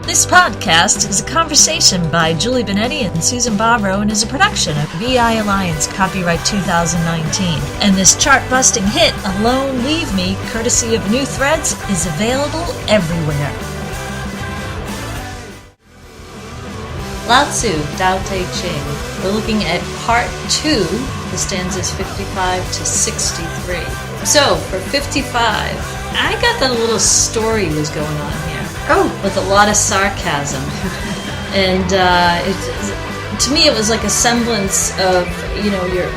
This podcast is a conversation by Julie Benetti and Susan Barbaro and is a production of VI Alliance, copyright 2019. And this chart-busting hit, Alone Leave Me, courtesy of New Threads, is available everywhere. Lao Tzu, Tao Te Ching. We're looking at part 2, the stanzas 55 to 63. So, for 55, I got that a little story was going on here. Oh, with a lot of sarcasm. And to me it was like a semblance of, you're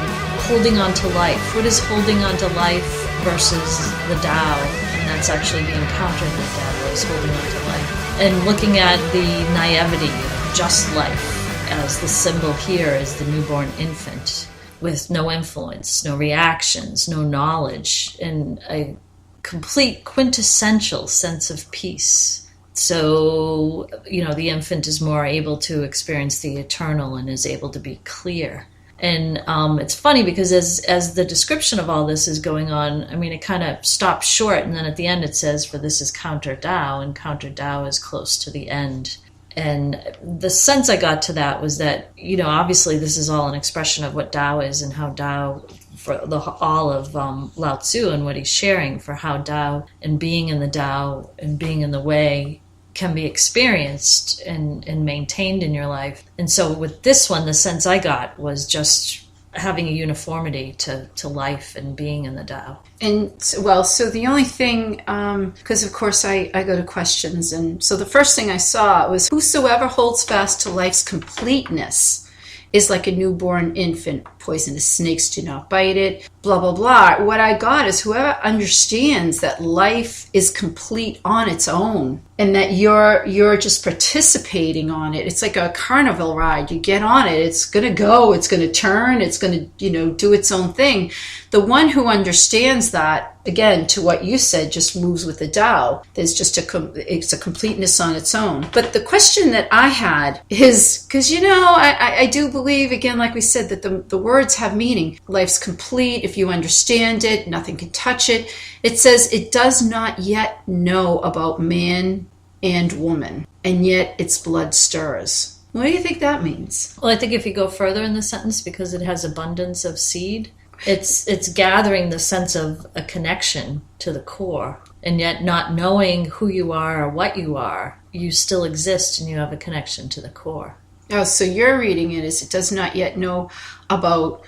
holding on to life. What is holding on to life versus the Tao? And that's actually the encounter with Tao is holding on to life. And looking at the naivety of just life as the symbol here is the newborn infant with no influence, no reactions, no knowledge, and a complete quintessential sense of peace. So, the infant is more able to experience the eternal and is able to be clear. And it's funny because as the description of all this is going on, it kind of stops short. And then at the end it says, for this is counter Tao, and counter Tao is close to the end. And the sense I got to that was that, obviously this is all an expression of what Tao is and how Tao, for all of Lao Tzu and what he's sharing for how Tao and being in the Tao and being in the way can be experienced and maintained in your life. And so with this one, the sense I got was just having a uniformity to life and being in the Tao. And so the only thing, because of course I go to questions, and so the first thing I saw was, whosoever holds fast to life's completeness is like a newborn infant. Poisonous snakes do not bite it, blah, blah, blah. What I got is whoever understands that life is complete on its own and that you're just participating on it. It's like a carnival ride. You get on it. It's going to go. It's going to turn. It's going to, do its own thing. The one who understands that, again, to what you said, just moves with the Tao. There's just it's a completeness on its own. But the question that I had is, because, I do believe, again, like we said, that the words have meaning. Life's complete. If you understand it, nothing can touch it. It says it does not yet know about man and woman, and yet its blood stirs. What do you think that means? Well, I think if you go further in the sentence, because it has abundance of seed, it's gathering the sense of a connection to the core, and yet not knowing who you are or what you are, you still exist and you have a connection to the core. Oh, so you're reading it as it does not yet know about,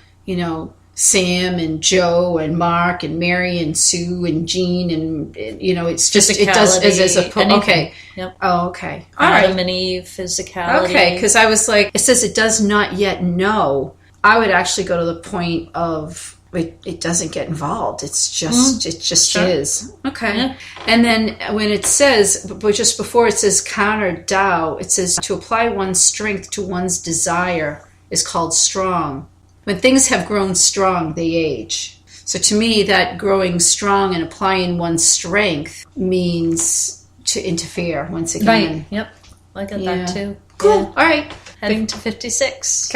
Sam and Joe and Mark and Mary and Sue and Jean and, it's just, it does as a, okay. Yep. Oh, okay. All right. Adam and Eve, physicality. Okay, because I was like, it says it does not yet know. I would actually go to the point of it doesn't get involved. It's just, it just sure. is. Okay. Yeah. And then when it says, but just before it says counter Tao, it says to apply one's strength to one's desire is called strong. When things have grown strong, they age. So to me, that growing strong and applying one's strength means to interfere once again. Right. Yep. I got that too. Cool. Yeah. All right. Heading to 56.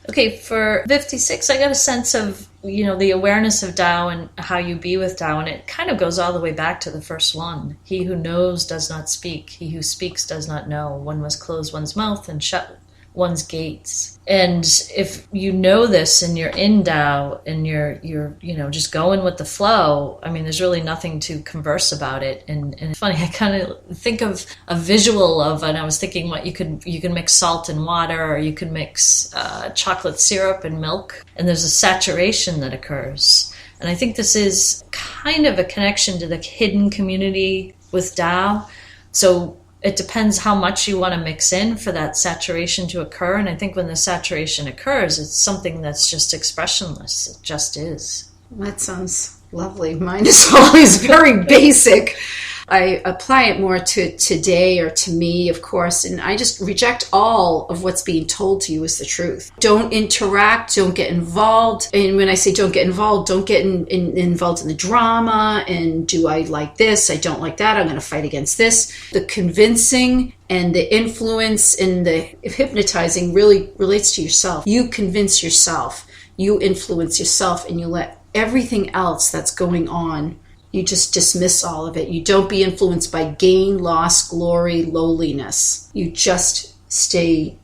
Okay, for 56, I got a sense of, the awareness of Tao and how you be with Tao, and it kind of goes all the way back to the first one. He who knows does not speak. He who speaks does not know. One must close one's mouth and shut one's gates. And if you know this and you're in Tao and you're just going with the flow, there's really nothing to converse about it. And it's funny, I kind of think of a visual of, and I was thinking what you can mix salt and water, or you could mix chocolate syrup and milk, and there's a saturation that occurs. And I think this is kind of a connection to the hidden community with Tao. So it depends how much you want to mix in for that saturation to occur. And I think when the saturation occurs, it's something that's just expressionless. It just is. That sounds lovely. Mine is always very basic. I apply it more to today or to me, of course, and I just reject all of what's being told to you as the truth. Don't interact, don't get involved. And when I say don't get involved, don't get involved in the drama and do I like this, I don't like that, I'm going to fight against this. The convincing and the influence and the hypnotizing really relates to yourself. You convince yourself, you influence yourself, and you let everything else that's going on You just dismiss all of it. You don't be influenced by gain, loss, glory, lowliness. You just stay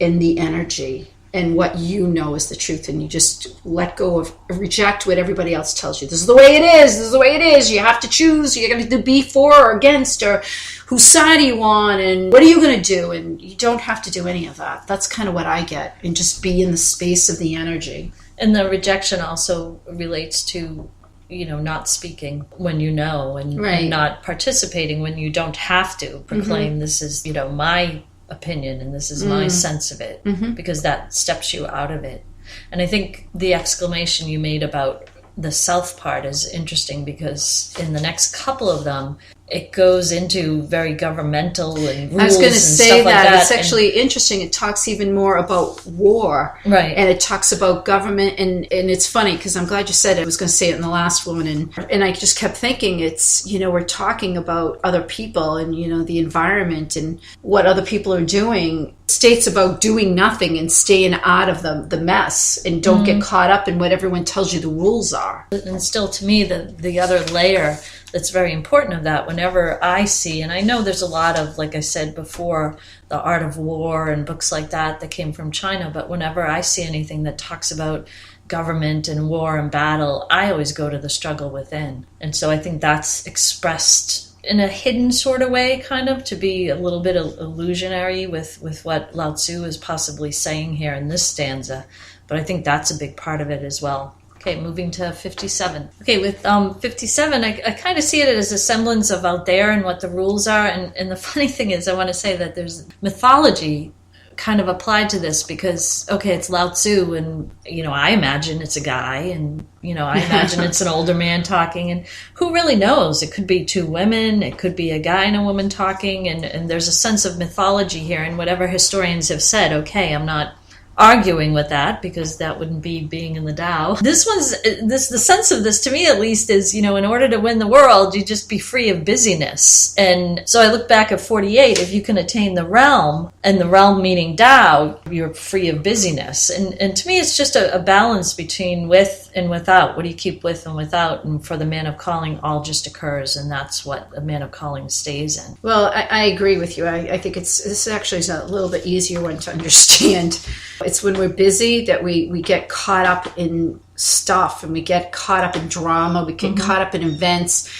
in the energy and what you know is the truth, and you just let go of, reject what everybody else tells you. This is the way it is. This is the way it is. You have to choose. You're going to be for or against, or whose side are you on, and what are you going to do? And you don't have to do any of that. That's kind of what I get, and just be in the space of the energy. And the rejection also relates to, not speaking when you know, and not participating when you don't have to proclaim this is, my opinion and this is my sense of it, because that steps you out of it. And I think the exclamation you made about the self part is interesting, because in the next couple of them, it goes into very governmental and rules. I was going to say that. Like it's actually interesting. It talks even more about war. Right. And it talks about government. And it's funny, because I'm glad you said it. I was going to say it in the last one. And I just kept thinking, it's, we're talking about other people and, the environment and what other people are doing. States about doing nothing and staying out of the mess, and don't get caught up in what everyone tells you the rules are. And still, to me, the other layer that's very important of that, whenever I see, and I know there's a lot of, like I said before, the art of war and books like that came from China, but whenever I see anything that talks about government and war and battle, I always go to the struggle within. And so I think that's expressed in a hidden sort of way, kind of, to be a little bit illusionary with what Lao Tzu is possibly saying here in this stanza. But I think that's a big part of it as well. Okay, moving to 57. Okay, with 57, I kind of see it as a semblance of out there and what the rules are. And the funny thing is, I want to say that there's mythology kind of applied to this, because, okay, it's Lao Tzu, and, I imagine it's a guy, and, I imagine it's an older man talking, and who really knows? It could be two women, it could be a guy and a woman talking, and there's a sense of mythology here, and whatever historians have said, okay, I'm not arguing with that, because that wouldn't be being in the Tao. The sense of this, to me at least, is, in order to win the world, you just be free of busyness. And so I look back at 48, if you can attain the realm, and the realm meaning Tao, you're free of busyness. And to me, it's just a balance between with and without. What do you keep with and without? And for the man of calling, all just occurs, and that's what a man of calling stays in. Well, I agree with you. I think this actually is a little bit easier one to understand. It's when we're busy that we get caught up in stuff, and we get caught up in drama, we get caught up in events,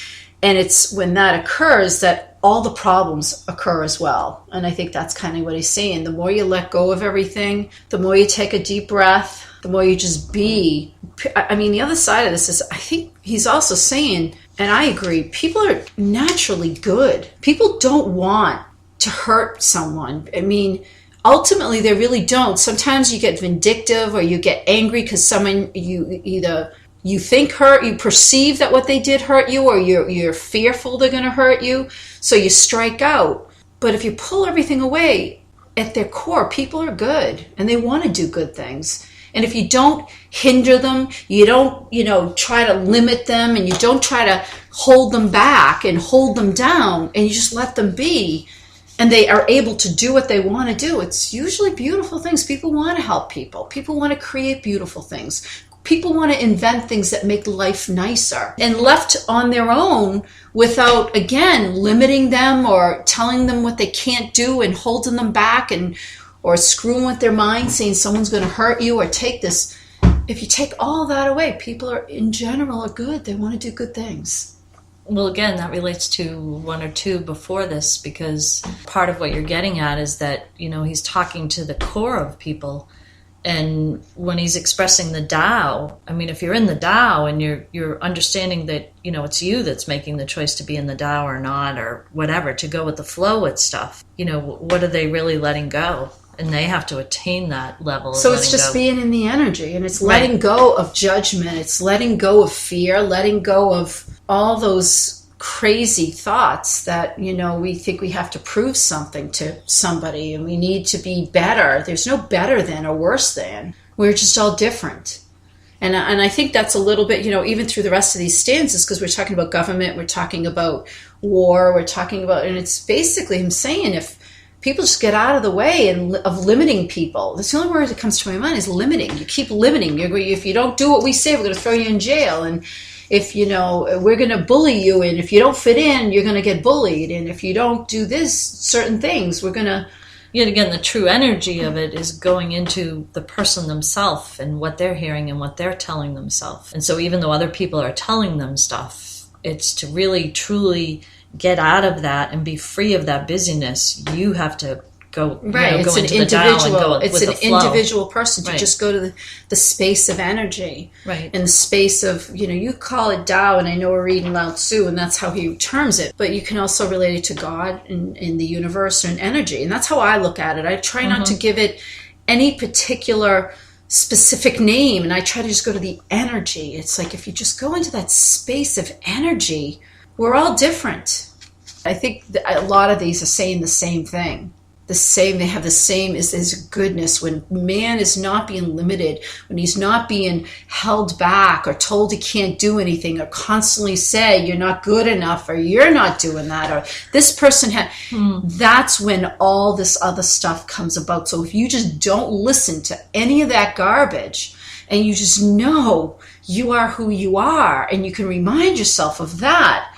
and it's when that occurs that all the problems occur as well. And I think that's kind of what he's saying. The more you let go of everything, the more you take a deep breath, the more you just be. I mean, the other side of this is, I think he's also saying, and I agree, people are naturally good. People don't want to hurt someone. I mean, ultimately, they really don't. Sometimes you get vindictive, or you get angry because someone you think hurt, you perceive that what they did hurt you, or you're fearful they're going to hurt you, so you strike out. But if you pull everything away, at their core, people are good, and they want to do good things. And if you don't hinder them, you don't, try to limit them, and you don't try to hold them back and hold them down, and you just let them be, and they are able to do what they want to do, it's usually beautiful things. People want to help people. People want to create beautiful things. People want to invent things that make life nicer. And left on their own, without, again, limiting them or telling them what they can't do and holding them back, or screwing with their mind, saying someone's going to hurt you or take this. If you take all that away, people are, in general, are good. They want to do good things. Well, again, that relates to one or two before this, because part of what you're getting at is that, he's talking to the core of people. And when he's expressing the Tao, I mean, if you're in the Tao and you're understanding that, it's you that's making the choice to be in the Tao or not, or whatever, to go with the flow with stuff, what are they really letting go? And they have to attain that level. So it's just being in the energy, and it's letting go of judgment. It's letting go of fear, letting go of all those crazy thoughts that, we think we have to prove something to somebody, and we need to be better. There's no better than or worse than. We're just all different. And I think that's a little bit, even through the rest of these stanzas, because we're talking about government, we're talking about war, we're talking about, and it's basically him saying, if people just get out of the way of limiting people. That's the only word that comes to my mind is limiting. You keep limiting. If you don't do what we say, we're going to throw you in jail. And if, we're going to bully you, and if you don't fit in, you're going to get bullied. And if you don't do this certain things, we're going to... Yet again, the true energy of it is going into the person themselves and what they're hearing and what they're telling themselves. And so even though other people are telling them stuff, it's to really, truly get out of that and be free of that busyness. You have to go, right. Go it's into an the dial and go it's with an the flow. individual person to Right. just go to the space of energy, right, and the space of, you call it Tao, and I know we're reading Lao Tzu, and that's how he terms it, but you can also relate it to God and in the universe and energy, and that's how I look at it. I try not to give it any particular specific name, and I try to just go to the energy. It's like if you just go into that space of energy, we're all different. I think a lot of these are saying the same thing. They have the same is goodness. When man is not being limited, when he's not being held back or told he can't do anything, or constantly say you're not good enough, or you're not doing that, or this person that's when all this other stuff comes about. So if you just don't listen to any of that garbage, and you just know you are who you are, and you can remind yourself of that.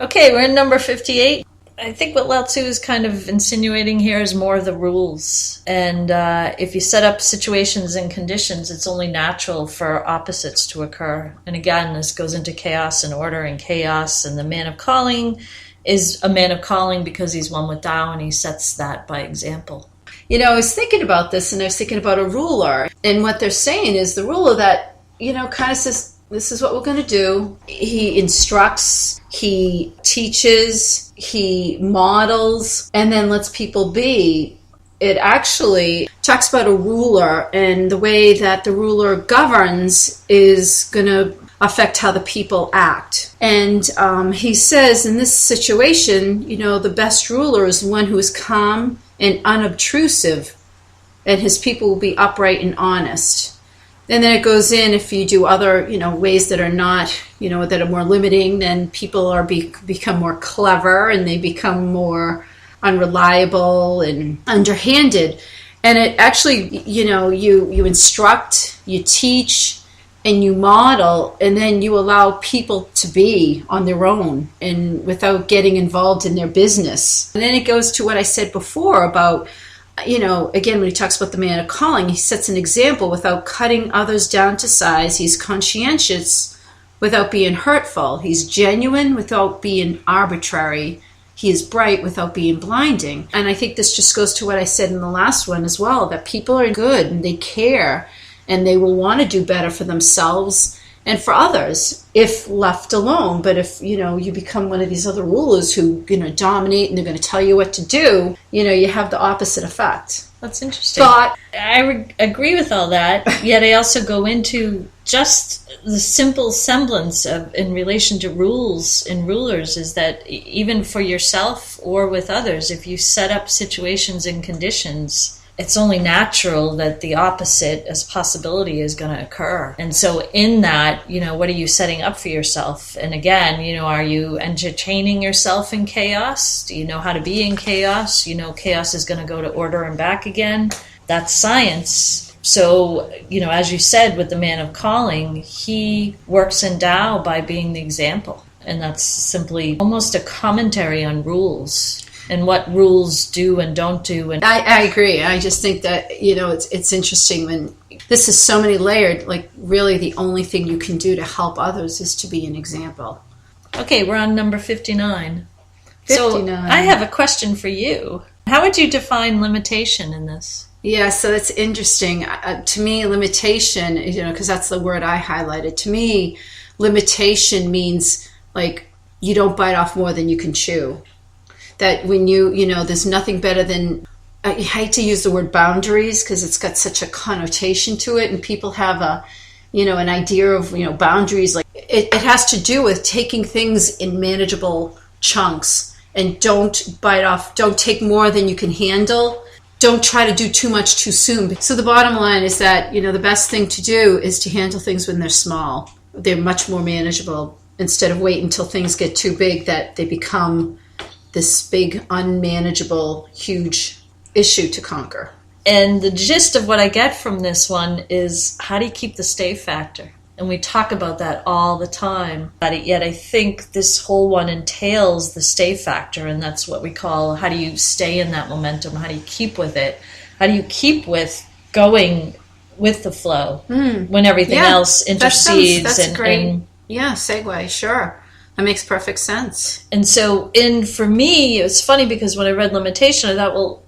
Okay, we're in number 58. I think what Lao Tzu is kind of insinuating here is more of the rules. And if you set up situations and conditions, it's only natural for opposites to occur. And again, this goes into chaos and order and chaos. And the man of calling is a man of calling because he's one with Tao, and he sets that by example. I was thinking about this, and I was thinking about a ruler. And what they're saying is the ruler that, kind of says, this is what we're going to do. He instructs, he teaches, he models, and then lets people be. It actually talks about a ruler, and the way that the ruler governs is going to affect how the people act. And he says in this situation, the best ruler is one who is calm and unobtrusive, and his people will be upright and honest. And then it goes in, if you do other, ways that are not, that are more limiting, then people are become more clever, and they become more unreliable and underhanded. And it actually, you instruct, you teach, and you model, and then you allow people to be on their own and without getting involved in their business. And then it goes to what I said before about, again, when he talks about the man of calling, he sets an example without cutting others down to size. He's conscientious without being hurtful. He's genuine without being arbitrary. He is bright without being blinding. And I think this just goes to what I said in the last one as well, that people are good and they care, and they will want to do better for themselves and for others if left alone. But if, you become one of these other rulers who, dominate, and they're going to tell you what to do, you have the opposite effect. That's interesting. But I agree with all that, yet I also go into just the simple semblance of, in relation to rules and rulers, is that even for yourself or with others, if you set up situations and conditions, it's only natural that the opposite as possibility is going to occur. And so in that, what are you setting up for yourself? And again, are you entertaining yourself in chaos? Do you know how to be in chaos? Chaos is going to go to order and back again. That's science. So, as you said, with the man of calling, he works in Tao by being the example. And that's simply almost a commentary on rules and what rules do and don't do. And I agree. I just think that, it's interesting when this is so many layered, like really the only thing you can do to help others is to be an example. Okay, we're on number 59. 59. So I have a question for you. How would you define limitation in this? Yeah, so that's interesting. To me, limitation, because that's the word I highlighted. To me, limitation means like you don't bite off more than you can chew. That when there's nothing better than, I hate to use the word boundaries because it's got such a connotation to it, and people have an idea of, boundaries. Like it has to do with taking things in manageable chunks, and don't bite off, don't take more than you can handle. Don't try to do too much too soon. So the bottom line is that, the best thing to do is to handle things when they're small. They're much more manageable, instead of waiting until things get too big that they become this big, unmanageable, huge issue to conquer. And the gist of what I get from this one is, how do you keep the stay factor? And we talk about that all the time. But yet I think this whole one entails the stay factor, and that's what we call, how do you stay in that momentum? How do you keep with it? How do you keep with going with the flow when everything else intercedes? That's a great segue, sure. That makes perfect sense. And so for me, it was funny because when I read limitation, I thought, well,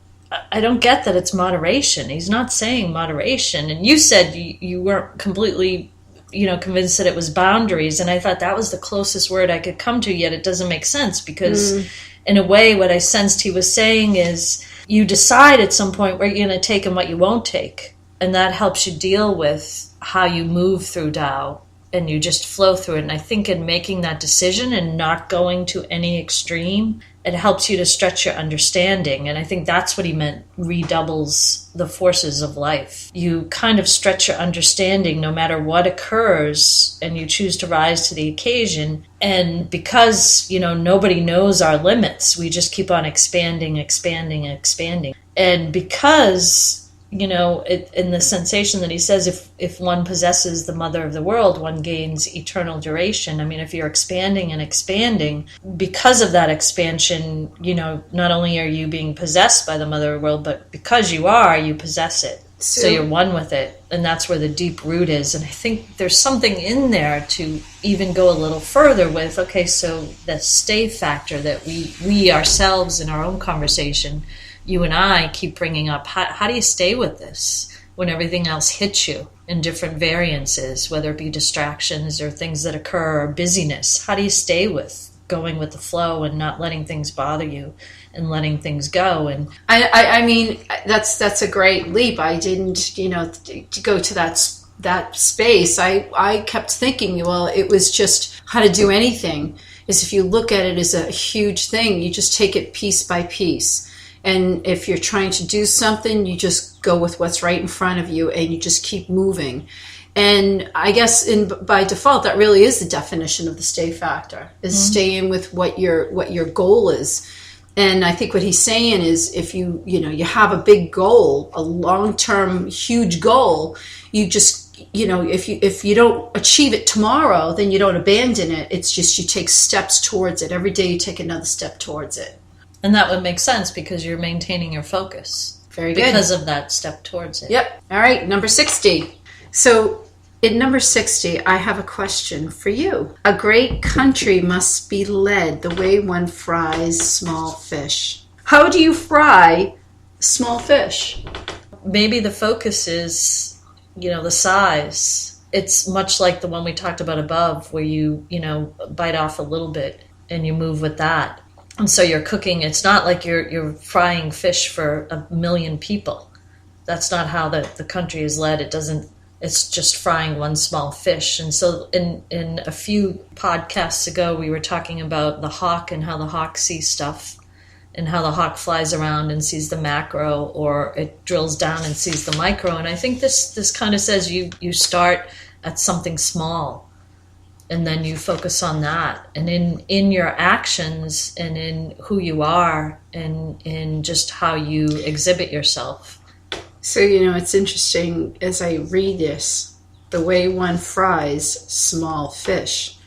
I don't get that it's moderation. He's not saying moderation. And you said you weren't completely convinced that it was boundaries. And I thought that was the closest word I could come to, yet it doesn't make sense because in a way, what I sensed he was saying is you decide at some point where you're going to take and what you won't take. And that helps you deal with how you move through Tao, and you just flow through it. And I think in making that decision and not going to any extreme, it helps you to stretch your understanding. And I think that's what he meant, redoubles the forces of life. You kind of stretch your understanding no matter what occurs, and you choose to rise to the occasion. And because, nobody knows our limits, we just keep on expanding. And because, in the sensation that he says, if one possesses the mother of the world, one gains eternal duration. I mean, if you're expanding and expanding, because of that expansion, not only are you being possessed by the mother of the world, but because you possess it. So you're one with it. And that's where the deep root is. And I think there's something in there to even go a little further with, okay, so the stay factor that we ourselves in our own conversation, you and I keep bringing up, how do you stay with this when everything else hits you in different variances, whether it be distractions or things that occur or busyness? How do you stay with going with the flow and not letting things bother you and letting things go? And I mean, that's a great leap. I didn't, to go to that space. I kept thinking, well, it was just how to do anything is, if you look at it as a huge thing, you just take it piece by piece. And if you're trying to do something, you just go with what's right in front of you and you just keep moving. And I guess by default, that really is the definition of the stay factor, is staying with what your goal is. And I think what he's saying is, if you have a big goal, a long-term huge goal, you just, if you don't achieve it tomorrow, then you don't abandon it. It's just you take steps towards it. Every day you take another step towards it. And that would make sense because you're maintaining your focus. Very good. Because of that step towards it. Yep. All right, number 60. So in number 60, I have a question for you. A great country must be led the way one fries small fish. How do you fry small fish? Maybe the focus is, the size. It's much like the one we talked about above, where you bite off a little bit and you move with that. And so you're cooking. It's not like you're frying fish for 1 million people. That's not how the country is led. It's just frying one small fish. And so in a few podcasts ago, we were talking about the hawk and how the hawk sees stuff, and how the hawk flies around and sees the macro, or it drills down and sees the micro. And I think this kind of says you start at something small, and then you focus on that. And in your actions and in who you are and in just how you exhibit yourself. So, it's interesting as I read this, the way one fries small fish.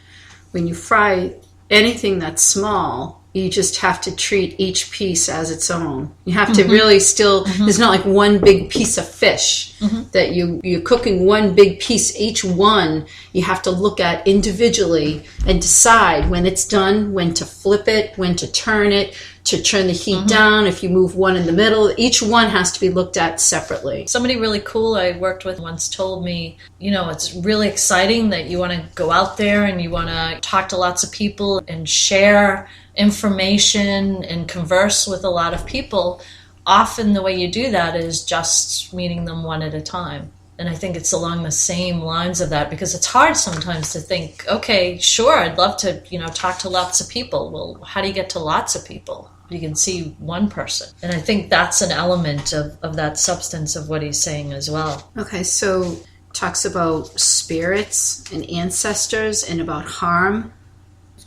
When you fry anything that's small, you just have to treat each piece as its own. You have to really still, there's not like one big piece of fish that you're cooking one big piece. Each one you have to look at individually and decide when it's done, when to flip it, when to turn it, to turn the heat down. If you move one in the middle, each one has to be looked at separately. Somebody really cool I worked with once told me, it's really exciting that you want to go out there and you want to talk to lots of people and share information and converse with a lot of people. Often the way you do that is just meeting them one at a time. And I think it's along the same lines of that, because it's hard sometimes to think, okay, sure, I'd love to, talk to lots of people. Well, how do you get to lots of people? You can see one person. And I think that's an element of that substance of what he's saying as well. Okay, so talks about spirits and ancestors and about harm.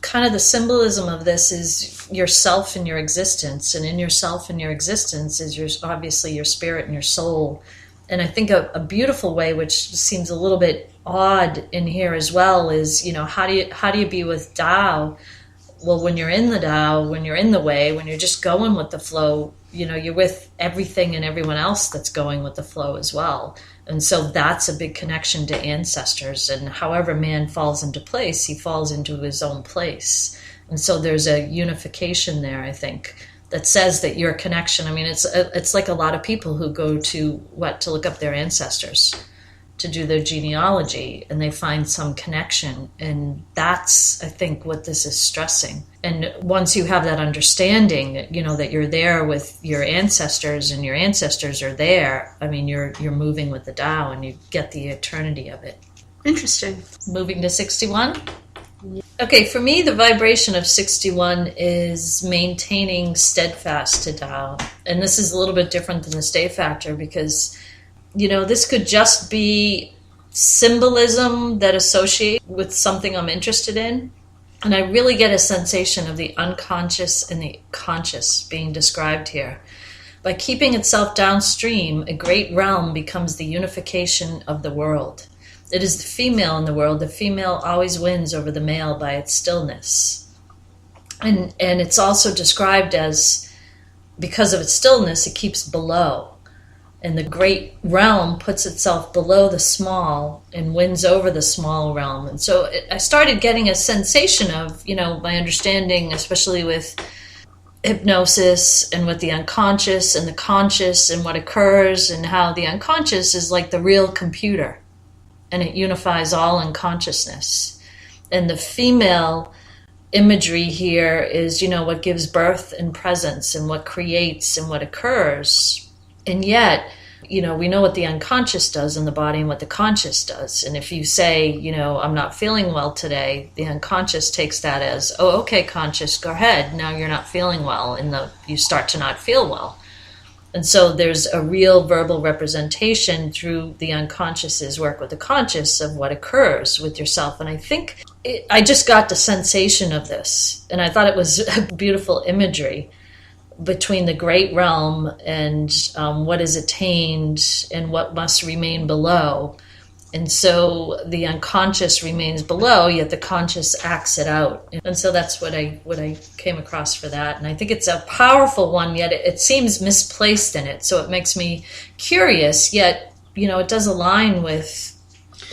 Kind of the symbolism of this is yourself and your existence. And in yourself and your existence is obviously your spirit and your soul. And I think a beautiful way, which seems a little bit odd in here as well, is, how do you be with Tao? Well, when you're in the Tao, when you're in the way, when you're just going with the flow, you're with everything and everyone else that's going with the flow as well. And so that's a big connection to ancestors. And however man falls into place, he falls into his own place. And so there's a unification there, I think, that says that your connection, it's like a lot of people who go to look up their ancestors, to do their genealogy, and they find some connection. And that's, I think, what this is stressing. And once you have that understanding, that you're there with your ancestors and your ancestors are there, you're moving with the Tao and you get the eternity of it. Interesting. Moving to 61? Okay, for me, the vibration of 61 is maintaining steadfast to Tao. And this is a little bit different than the stay factor because, this could just be symbolism that associates with something I'm interested in. And I really get a sensation of the unconscious and the conscious being described here. By keeping itself downstream, a great realm becomes the unification of the world. It is the female in the world. The female always wins over the male by its stillness. And it's also described as, because of its stillness, it keeps below. And the great realm puts itself below the small and wins over the small realm. And so I started getting a sensation of, my understanding, especially with hypnosis and with the unconscious and the conscious and what occurs, and how the unconscious is like the real computer. And it unifies all in consciousness. And the female imagery here is, what gives birth and presence and what creates and what occurs. And yet, we know what the unconscious does in the body and what the conscious does. And if you say, I'm not feeling well today, the unconscious takes that as, oh, okay, conscious, go ahead. Now you're not feeling well. And you start to not feel well. And so there's a real verbal representation through the unconscious's work with the conscious of what occurs with yourself. And I think I just got the sensation of this. And I thought it was a beautiful imagery between the great realm and what is attained and what must remain below. And so the unconscious remains below, yet the conscious acts it out. And so that's what I came across for that. And I think it's a powerful one, yet it seems misplaced in it. So it makes me curious, yet, it does align with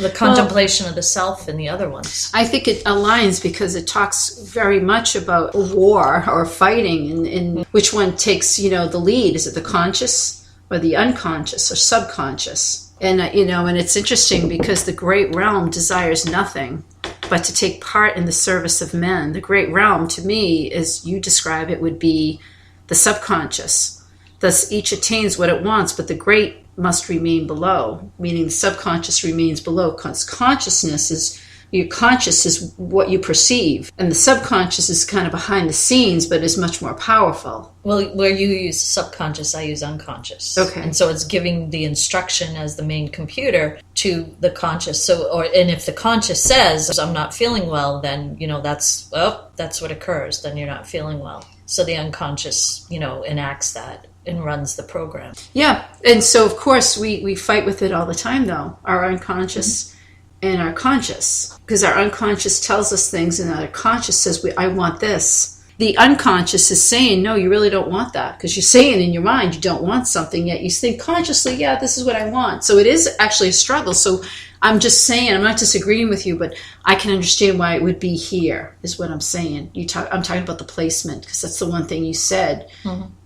the contemplation of the self in the other ones. I think it aligns because it talks very much about war or fighting and which one takes, the lead. Is it the conscious or the unconscious or subconscious? And, and it's interesting because the great realm desires nothing but to take part in the service of men. The great realm, to me, as you describe it, would be the subconscious. Thus, each attains what it wants, but the great must remain below, meaning the subconscious remains below. Because consciousness is, your conscious is what you perceive, and the subconscious is kind of behind the scenes, but is much more powerful. Well, where you use subconscious, I use unconscious. Okay. And so it's giving the instruction as the main computer to the conscious. And if the conscious says, I'm not feeling well, then, that's what occurs. Then you're not feeling well. So the unconscious, enacts that and runs the program. Yeah. And so, of course, we fight with it all the time, though. Our unconscious and our conscious. Because our unconscious tells us things and our conscious says, I want this. The unconscious is saying, no, you really don't want that. Because you're saying in your mind you don't want something, yet you think consciously, yeah, this is what I want. So it is actually a struggle. So I'm just saying, I'm not disagreeing with you, but I can understand why it would be here, is what I'm saying. I'm talking about the placement, because that's the one thing you said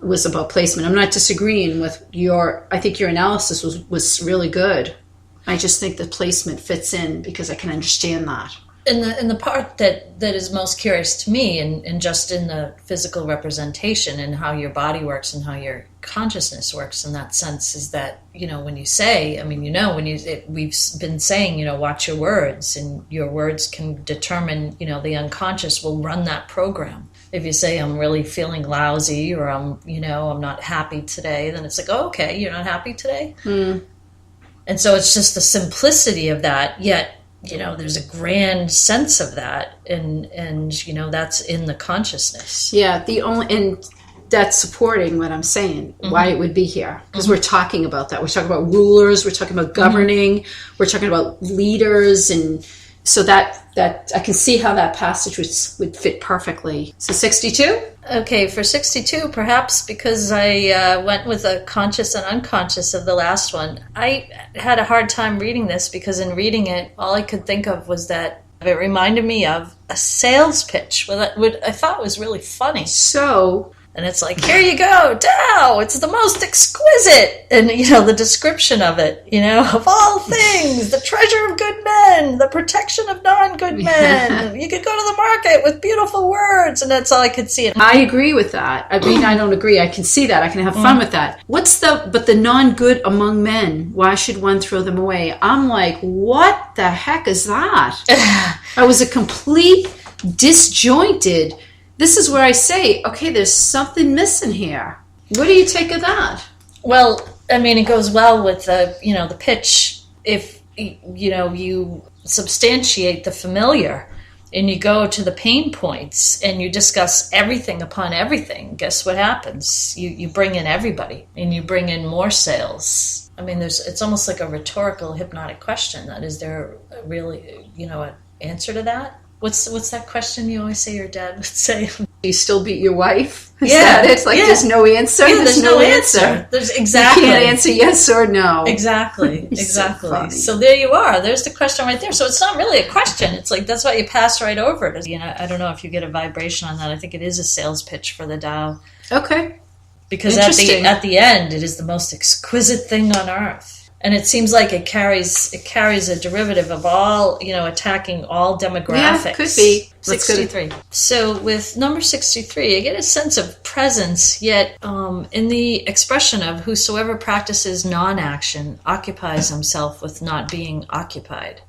was about placement. I'm not disagreeing with I think your analysis was really good. I just think the placement fits in because I can understand that. And the part that is most curious to me, and just in the physical representation and how your body works and how your consciousness works in that sense, is that, when you say, we've been saying, watch your words, and your words can determine, the unconscious will run that program. If you say, I'm really feeling lousy, or I'm not happy today, then it's like, oh, okay, you're not happy today? And so it's just the simplicity of that, yet, there's a grand sense of that, and that's in the consciousness. Yeah, and that's supporting what I'm saying, why it would be here. Because we're talking about that. We're talking about rulers. We're talking about governing. We're talking about leaders. And so that I can see how that passage would fit perfectly. So 62? Okay, for 62, perhaps because I went with a conscious and unconscious of the last one, I had a hard time reading this because in reading it, all I could think of was that it reminded me of a sales pitch, which I thought was really funny. So... And it's like, here you go, Tao, it's the most exquisite. And, the description of it, of all things, the treasure of good men, the protection of non-good men. You could go to the market with beautiful words. And that's all I could see. I agree with that. I mean, I don't agree. I can see that. I can have fun with that. But the non-good among men, why should one throw them away? I'm like, what the heck is that? I was a complete disjointed... This is where I say, okay, there's something missing here. What do you take of that? Well, I mean, it goes well with the pitch. If, you substantiate the familiar and you go to the pain points and you discuss everything upon everything, guess what happens? You bring in everybody and you bring in more sales. I mean, it's almost like a rhetorical hypnotic question. That is there really, an answer to that? What's that question you always say your dad would say? Do you still beat your wife? Is that it? It's like there's no answer. Yeah, there's no answer. There's exactly. You can't answer yes or no. Exactly. Exactly. So there you are. There's the question right there. So it's not really a question. It's like that's why you pass right over it. I don't know if you get a vibration on that. I think it is a sales pitch for the Tao. Okay. Because at the end, it is the most exquisite thing on earth. And it seems like it carries a derivative of all, attacking all demographics. Yeah, could be. 63. So with number 63, I get a sense of presence, yet in the expression of whosoever practices non-action occupies himself with not being occupied,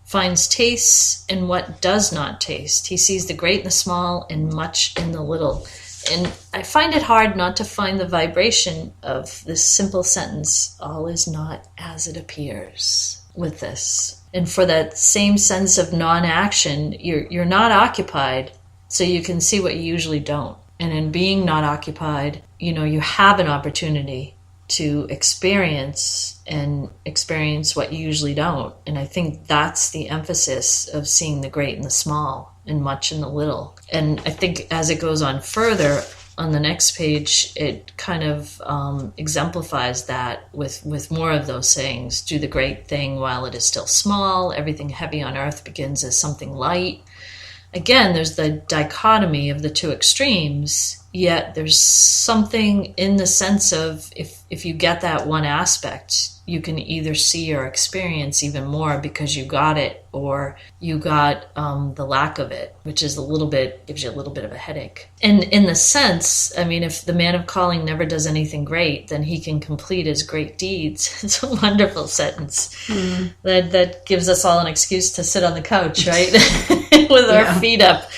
finds taste in what does not taste. He sees the great in the small and much in the little. And I find it hard not to find the vibration of this simple sentence, all is not as it appears, with this. And for that same sense of non-action, you're not occupied, so you can see what you usually don't. And in being not occupied, you have an opportunity to experience what you usually don't. And I think that's the emphasis of seeing the great in the small and much in the little. And I think as it goes on further, on the next page, it kind of exemplifies that with more of those sayings. Do the great thing while it is still small. Everything heavy on earth begins as something light. Again, there's the dichotomy of the two extremes, yet there's something in the sense of if you get that one aspect, you can either see or experience even more because you got it or you got the lack of it, which is gives you a little bit of a headache. And in the sense, I mean, if the man of calling never does anything great, then he can complete his great deeds. It's a wonderful sentence that gives us all an excuse to sit on the couch, right? With our feet up.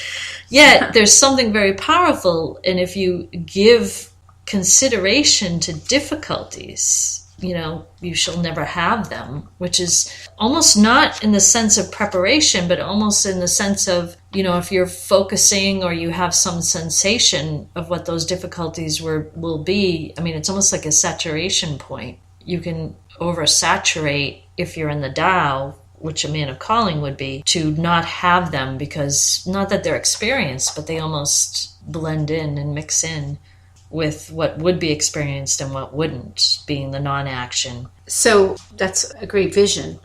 Yet there's something very powerful, and if you give consideration to difficulties, you shall never have them, which is almost not in the sense of preparation, but almost in the sense of, if you're focusing or you have some sensation of what those difficulties will be, I mean, it's almost like a saturation point. You can oversaturate if you're in the Tao, which a man of calling would be, to not have them because not that they're experienced, but they almost blend in and mix in with what would be experienced and what wouldn't, being the non-action. So that's a great vision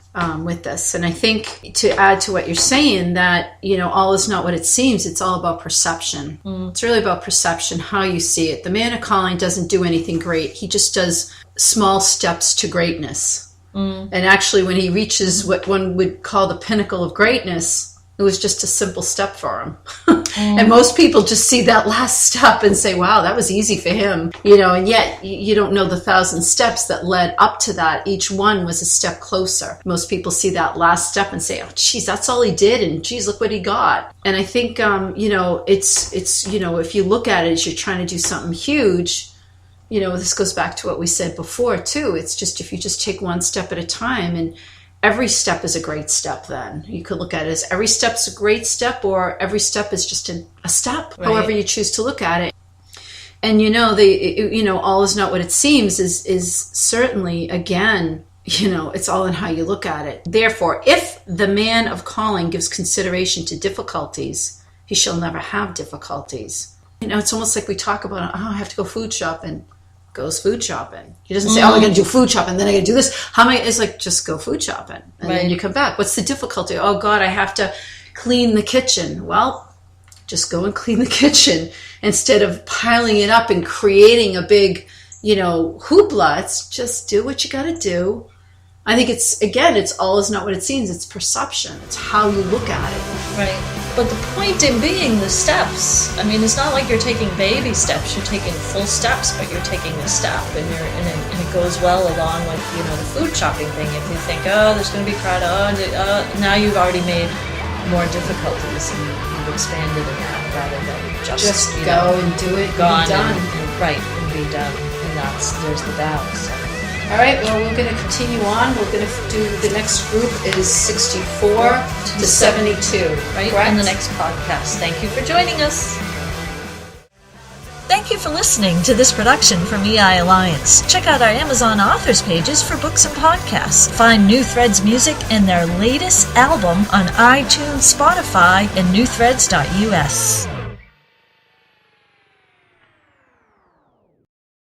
with this. And I think to add to what you're saying, that, all is not what it seems. It's all about perception. It's really about perception, how you see it. The man of calling doesn't do anything great. He just does small steps to greatness. And actually, when he reaches what one would call the pinnacle of greatness, it was just a simple step for him. And most people just see that last step and say, wow, that was easy for him. And yet you don't know the 1,000 steps that led up to that. Each one was a step closer. Most people see that last step and say, oh, geez, that's all he did. And geez, look what he got. And I think, it's if you look at it as you're trying to do something huge, this goes back to what we said before too. It's just, if you just take one step at a time, and every step is a great step, then you could look at it as every step's a great step, or every step is just a step, right? However you choose to look at it. And all is not what it seems is certainly, again, it's all in how you look at it. Therefore, if the man of calling gives consideration to difficulties, he shall never have difficulties. It's almost like we talk about, I have to go food shopping. Goes food shopping. He doesn't say, I got to do food shopping, then I got to do this. It's like, just go food shopping. And then you come back. What's the difficulty? Oh, God, I have to clean the kitchen. Well, just go and clean the kitchen instead of piling it up and creating a big, hoopla. It's just do what you got to do. I think it's all is not what it seems. It's perception. It's how you look at it. Right. But the point in being the steps. I mean, it's not like you're taking baby steps. You're taking full steps, but you're taking a step, and it goes well along with the food shopping thing. If you think, there's going to be crowd, now you've already made more difficulties, and you've expanded in that rather than just go and do it. Gone and be done. And be done. And there's the Tao. So. All right, well, we're going to continue on. We're going to do, the next group is 64 to 72. Right, correct? in the next podcast. Thank you for joining us. Thank you for listening to this production from EI Alliance. Check out our Amazon authors pages for books and podcasts. Find New Threads music and their latest album on iTunes, Spotify, and newthreads.us.